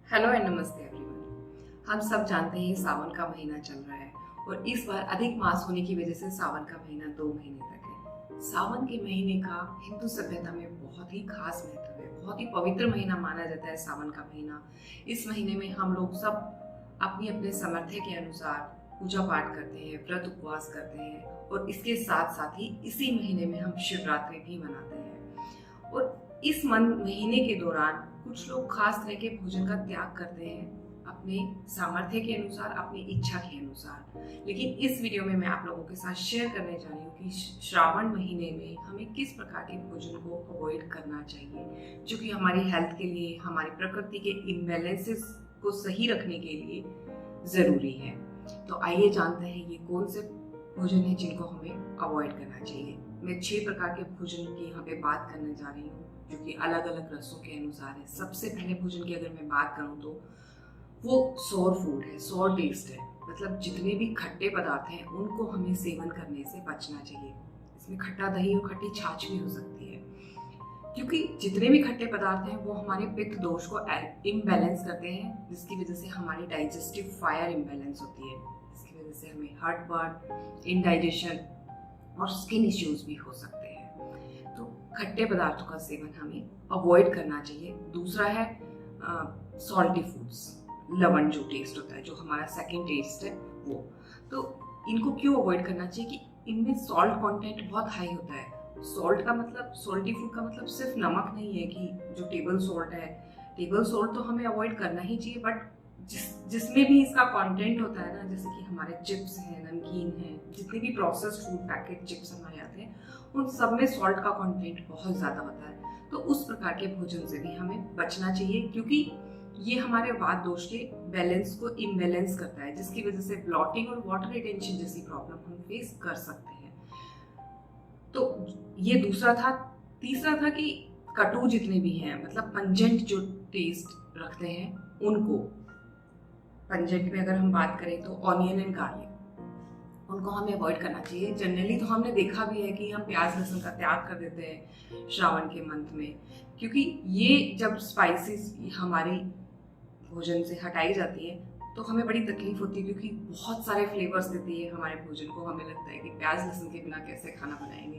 Hello and नमस्ते everyone. हम सब जानते हैं सावन का महीना चल रहा है और इस बार अधिक मास होने की वजह से सावन का महीना 2 महीने तक है। सावन के महीने का हिंदू सभ्यता में बहुत ही खास महत्व है, बहुत ही पवित्र महीना माना जाता है सावन का महीना। इस महीने में हम लोग सब अपनी अपने सामर्थ्य के अनुसार पूजा पाठ करते हैं, व्रत उपवास करते हैं और इसके साथ साथ ही इसी महीने में हम शिवरात्रि भी मनाते हैं। और इस महीने के दौरान कुछ लोग खास तरह के भोजन का त्याग करते हैं अपने सामर्थ्य के अनुसार, अपनी इच्छा के अनुसार। लेकिन इस वीडियो में मैं आप लोगों के साथ शेयर करने जा रही हूँ कि श्रावण महीने में हमें किस प्रकार के भोजन को अवॉइड करना चाहिए, जो कि हमारी हेल्थ के लिए, हमारी प्रकृति के इम्बैलेंसेस को सही रखने के लिए ज़रूरी है। तो आइए जानते हैं ये कौन से भोजन है जिनको हमें अवॉइड करना चाहिए। मैं 6 प्रकार के भोजन की यहाँ पे बात करने जा रही हूँ, जो कि अलग अलग रसों के अनुसार है। सबसे पहले भोजन की अगर मैं बात करूँ तो वो सोर फूड है, सोर टेस्ट है। मतलब जितने भी खट्टे पदार्थ हैं उनको हमें सेवन करने से बचना चाहिए। इसमें खट्टा दही और खट्टी छाछ भी हो सकती है, क्योंकि जितने भी खट्टे पदार्थ हैं वो हमारे पित्त दोष को इम्बैलेंस करते हैं, जिसकी वजह से हमारी डाइजेस्टिव फायर इम्बैलेंस होती है, जिसकी वजह से हमें हार्ट बर्न, इंडाइजेशन और स्किन इश्यूज भी हो सकते हैं। तो खट्टे पदार्थों का सेवन हमें अवॉइड करना चाहिए। दूसरा है सॉल्टी फूड्स, लवण जो टेस्ट होता है, जो हमारा सेकंड टेस्ट है वो। तो इनको क्यों अवॉइड करना चाहिए कि इनमें सॉल्ट कंटेंट बहुत हाई होता है। सॉल्ट का मतलब, सॉल्टी फूड का मतलब सिर्फ नमक नहीं है कि जो टेबल सॉल्ट है, टेबल सॉल्ट तो हमें अवॉइड करना ही चाहिए, बट जिसमें भी इसका कंटेंट होता है ना, जैसे कि हमारे चिप्स हैं, नमकीन है, जितने भी प्रोसेस्ड फूड पैकेट चिप्स हमारे आते हैं, उन सब में सॉल्ट का कंटेंट बहुत ज़्यादा होता है। तो उस प्रकार के भोजन से भी हमें बचना चाहिए, क्योंकि ये हमारे वात दोष के बैलेंस को इम्बैलेंस करता है, जिसकी वजह से ब्लॉटिंग और वाटर रिटेंशन जैसी प्रॉब्लम हम फेस कर सकते हैं। तो ये दूसरा था। तीसरा था कि कटु जितने भी हैं, मतलब पंजेंट जो टेस्ट रखते हैं उनको, पंजेंट में अगर हम बात करें तो ऑनियन एंड गार्लिक, उनको हमें अवॉइड करना चाहिए। जनरली तो हमने देखा भी है कि हम प्याज लहसुन का त्याग कर देते हैं श्रावण के मंथ में, क्योंकि ये जब स्पाइसेस हमारी भोजन से हटाई जाती है तो हमें बड़ी तकलीफ होती है, क्योंकि बहुत सारे फ्लेवर्स देती है हमारे भोजन को। हमें लगता है कि प्याज लहसुन के बिना कैसे खाना बनाएंगे,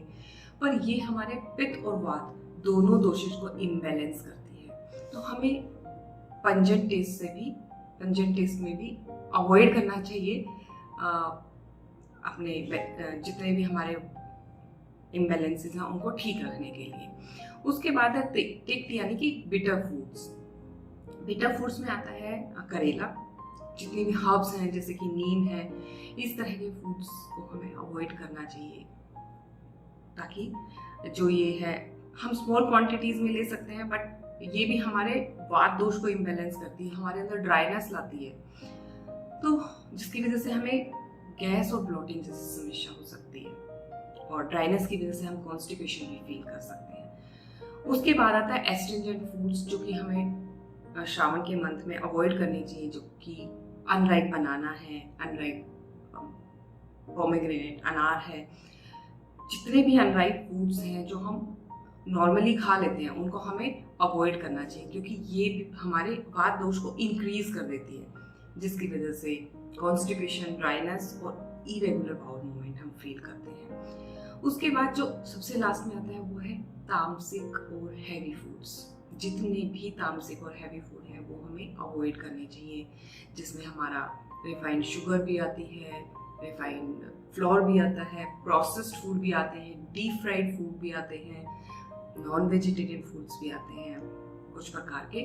पर ये हमारे पित्त और वात दोनों दोषों को इम्बैलेंस करती है। तो हमें पंजेंट टेस्ट में भी अवॉइड करना चाहिए अपने जितने भी हमारे इम्बैलेंसेस हैं उनको ठीक रखने के लिए। उसके बाद है तिक्त, यानी कि बिटर फूड्स। बिटर फूड्स में आता है करेला, जितनी भी हर्ब्स हैं जैसे कि नीम है, इस तरह के फूड्स को हमें अवॉइड करना चाहिए, ताकि जो ये है हम स्मॉल क्वांटिटीज में ले सकते हैं, बट ये भी हमारे वात दोष को इम्बैलेंस करती है, हमारे अंदर ड्राइनेस लाती है, तो जिसकी वजह से हमें गैस और ब्लोटिंग जैसी समस्या हो सकती है, और ड्राइनेस की वजह से हम कॉन्स्टिपेशन भी फील कर सकते हैं। उसके बाद आता है एस्ट्रिंजेंट फूड्स, जो कि हमें श्रावण के मंथ में अवॉइड करनी चाहिए, जो कि अनराइप बनाना है, अनराइप पोमेग्रेनेट अनार है, जितने भी अनराइप फूड्स हैं जो हम नॉर्मली खा लेते हैं उनको हमें अवॉइड करना चाहिए, क्योंकि ये हमारे वात दोष को इंक्रीज कर देती है, जिसकी वजह से कॉन्स्टिपेशन, ड्राइनेस और इरेगुलर बाउल मूवमेंट हम फील करते हैं। उसके बाद जो सबसे लास्ट में आता है वो है तामसिक और हैवी फूड्स। जितने भी तामसिक और हैवी फूड हैं वो हमें अवॉइड करने चाहिए, जिसमें हमारा रिफाइंड शुगर भी आती है, रिफाइंड फ्लोर भी आता है, प्रोसेस्ड फूड भी आते हैं, डीप फ्राइड फूड भी आते हैं, नॉन वेजिटेरियन फूड्स भी आते हैं कुछ प्रकार के।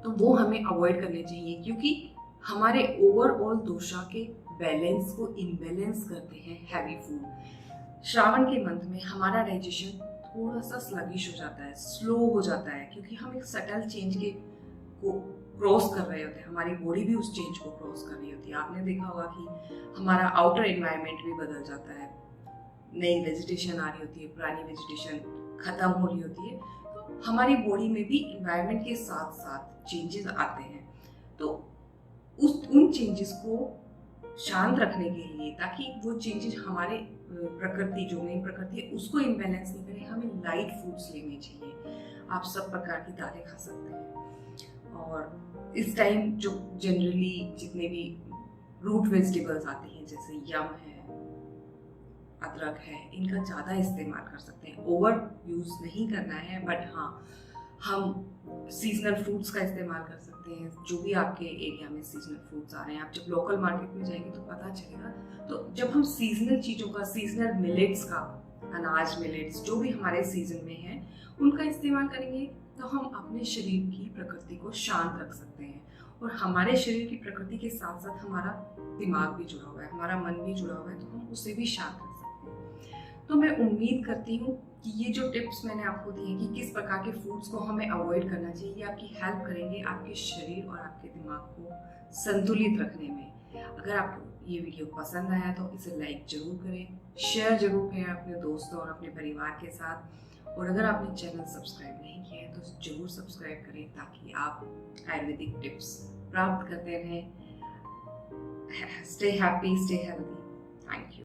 तो वो हमें अवॉइड करने चाहिए, क्योंकि हमारे ओवरऑल दोषा के बैलेंस को इम्बैलेंस करते हैं हैवी फूड। श्रावण के मंथ में हमारा डाइजेशन थोड़ा सा स्लगिश हो जाता है, स्लो हो जाता है, क्योंकि हम एक सटल चेंज को क्रॉस कर रहे होते हैं, हमारी बॉडी भी उस चेंज को क्रॉस कर रही होती है। आपने देखा होगा कि हमारा आउटर एनवायरनमेंट भी बदल जाता है, नई वेजिटेशन आ रही होती है, पुरानी वेजिटेशन खत्म हो रही होती है, तो हमारी बॉडी में भी एनवायरनमेंट के साथ साथ चेंजेस आते हैं। तो उन चेंजेस को शांत रखने के लिए, ताकि वो चेंजेस हमारे प्रकृति, जो मेन प्रकृति है, उसको इम्बैलेंस नहीं करे, हमें लाइट फूड्स लेने चाहिए। आप सब प्रकार की दालें खा सकते हैं, और इस टाइम जो जनरली जितने भी रूट वेजिटेबल्स आते हैं जैसे यम है, अदरक है, इनका ज़्यादा इस्तेमाल कर सकते हैं। ओवर यूज़ नहीं करना है, बट हाँ हम सीजनल फ्रूट्स का इस्तेमाल कर सकते हैं। जो भी आपके एरिया में सीजनल फ्रूट्स आ रहे हैं, आप जब लोकल मार्केट में जाएंगे तो पता चलेगा। तो जब हम सीजनल चीज़ों का, सीजनल मिलेट्स का, अनाज मिलेट्स जो भी हमारे सीजन में है उनका इस्तेमाल करेंगे तो हम अपने शरीर की प्रकृति को शांत रख सकते हैं। और हमारे शरीर की प्रकृति के साथ साथ हमारा दिमाग भी जुड़ा हुआ है, हमारा मन भी जुड़ा हुआ है, तो हम उसे भी शांत रख सकते हैं। तो मैं उम्मीद करती हूँ कि ये जो टिप्स मैंने आपको दिए कि किस प्रकार के फूड्स को हमें अवॉइड करना चाहिए, ये आपकी हेल्प करेंगे आपके शरीर और आपके दिमाग को संतुलित रखने में। अगर आपको ये वीडियो पसंद आया तो इसे लाइक जरूर करें, शेयर जरूर करें अपने दोस्तों और अपने परिवार के साथ। और अगर आपने चैनल सब्सक्राइब नहीं किया है तो जरूर सब्सक्राइब करें ताकि आप आयुर्वेदिक टिप्स प्राप्त करते रहें। Stay happy, stay healthy. Thank you.